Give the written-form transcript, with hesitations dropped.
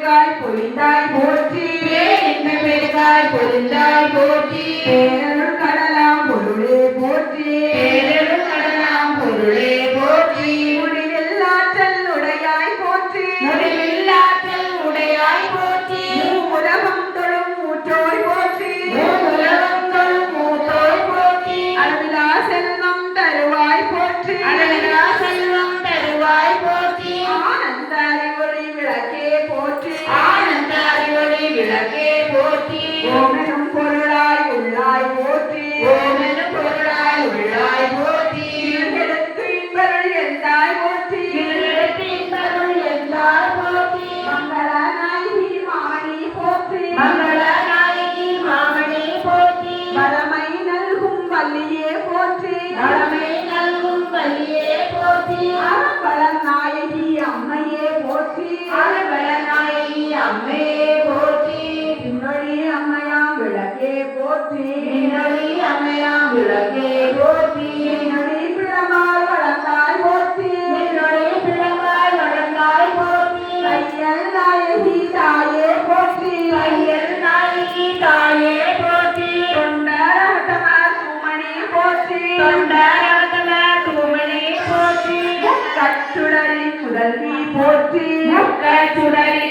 பெருகாய் பொழிந்தாய் போற்றி பேரின்ப பெருகாய் பொழிந்தாய் போற்றி பேரருள் கடலாம் பொருளே போற்றி பேரருள் கடலாம் பொருளே போற்றி முடிவில்லாற்றல் உடையாய் போற்றி முடிவில்லாற்றல் உடையாய் போற்றி உலகம் தொழும் மூற்றோய் போற்றி உலகம் தொழும் மூத்தோய் போற்றி அளவிலா செல்வம் தருவாய் போற்றி அளவிலா செல்வம் தருவாய் போற்றி ஆனந்த அறிவொளி விளக்கே போற்றி ஆனந்த அறிவொளி விளக்கே போற்றி ஓமெனும் பொருளாய் உள்ளாய் போற்றி ஓமெனும் பொருளாய் உள்ளாய் போற்றி எடுத்து இன்பருள் எந்தாய் போற்றி தருள் என்றார் போற்றி மங்கள நாயகி மாமணி போற்றி மங்கள நாயகி மாமணி போற்றி வளமை நல்கும் வள்ளியே போற்றி வளமை நல்கும் வழியே போற்றி அறம்பல நாயகி அம்மையே போற்றி அறவள நாயகி அம்மையே போற்றி பின்னொழி அம்மையாம் விளக்கே போற்றி மின்னொளி அம்மையாம் விளக்கே போற்றி பின்னொழி பிளமாய் வளர்ந்தாய் போற்றி மின்னொளி பிளங்காய் வளர்ந்தாய் போற்றி கையல் நாயகி தாயே போற்றி கையல் நாயகி தாயே போற்றி தொண்டரகம சுமணி போற்றி தொண்டரகம தூமணி போற்றி கட்டுடலின் முதல்வி போற்றி முக்கச்சுடரி